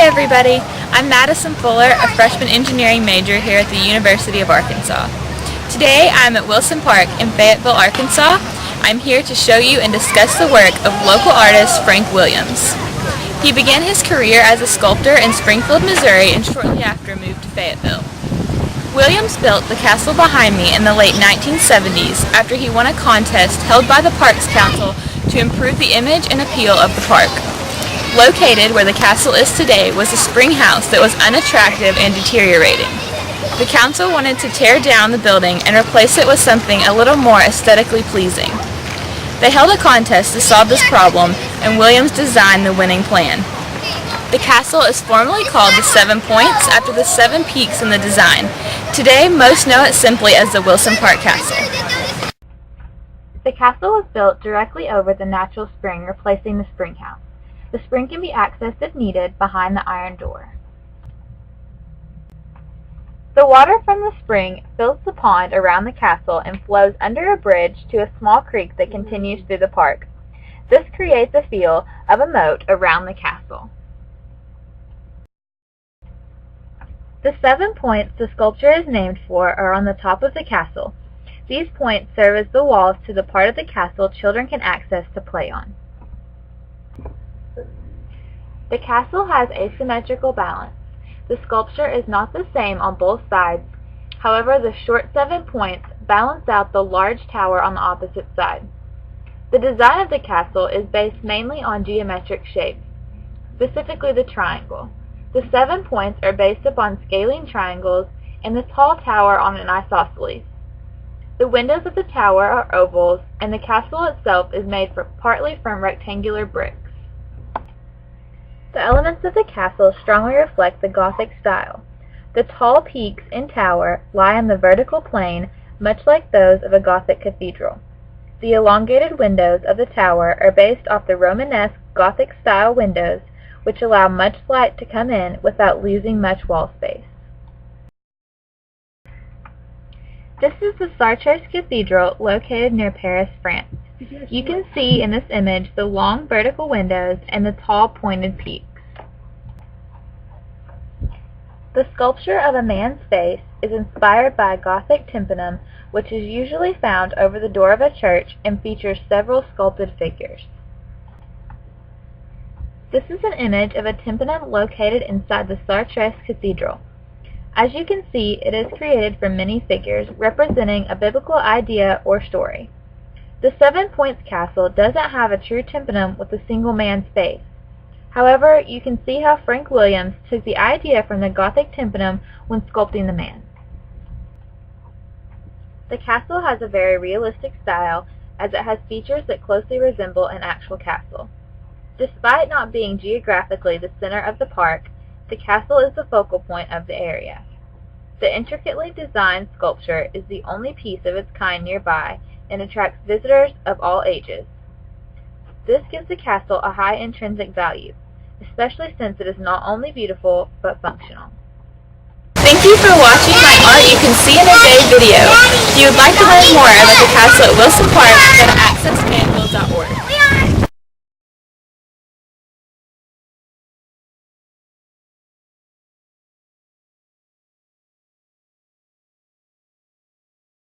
everybody, I'm Madison Fuller, a freshman engineering major here at the University of Arkansas. Today I'm at Wilson Park in Fayetteville, Arkansas. I'm here to show you and discuss the work of local artist Frank Williams. He began his career as a sculptor in Springfield, Missouri, and shortly after moved to Fayetteville. Williams built the castle behind me in the late 1970s after he won a contest held by the Parks Council to improve the image and appeal of the park. Located where the castle is today was a spring house that was unattractive and deteriorating. The council wanted to tear down the building and replace it with something a little more aesthetically pleasing. They held a contest to solve this problem, and Williams designed the winning plan. The castle is formally called the 7 Points after the 7 peaks in the design. Today, most know it simply as the Wilson Park Castle. The castle was built directly over the natural spring, replacing the spring house. The spring can be accessed if needed behind the iron door. The water from the spring fills the pond around the castle and flows under a bridge to a small creek that continues through the park. This creates a feel of a moat around the castle. The 7 points the sculpture is named for are on the top of the castle. These points serve as the walls to the part of the castle children can access to play on. The castle has asymmetrical balance. The sculpture is not the same on both sides. However, the short 7 points balance out the large tower on the opposite side. The design of the castle is based mainly on geometric shapes, specifically the triangle. The 7 points are based upon scalene triangles and the tall tower on an isosceles. The windows of the tower are ovals, and the castle itself is made partly from rectangular bricks. The elements of the castle strongly reflect the Gothic style. The tall peaks and tower lie on the vertical plane, much like those of a Gothic cathedral. The elongated windows of the tower are based off the Romanesque Gothic-style windows, which allow much light to come in without losing much wall space. This is the Chartres Cathedral located near Paris, France. You can see in this image the long vertical windows and the tall pointed peaks. The sculpture of a man's face is inspired by a Gothic tympanum, which is usually found over the door of a church and features several sculpted figures. This is an image of a tympanum located inside the Chartres Cathedral. As you can see, it is created from many figures representing a biblical idea or story. The 7 Points Castle doesn't have a true tympanum with a single man's face. However, you can see how Frank Williams took the idea from the Gothic tympanum when sculpting the man. The castle has a very realistic style, as it has features that closely resemble an actual castle. Despite not being geographically the center of the park, the castle is the focal point of the area. The intricately designed sculpture is the only piece of its kind nearby and attracts visitors of all ages. This gives the castle a high intrinsic value, especially since it is not only beautiful, but functional. Thank you for watching my Art You Can See in a Day video. If you would like to learn more about the castle at Wilson Park, go to Access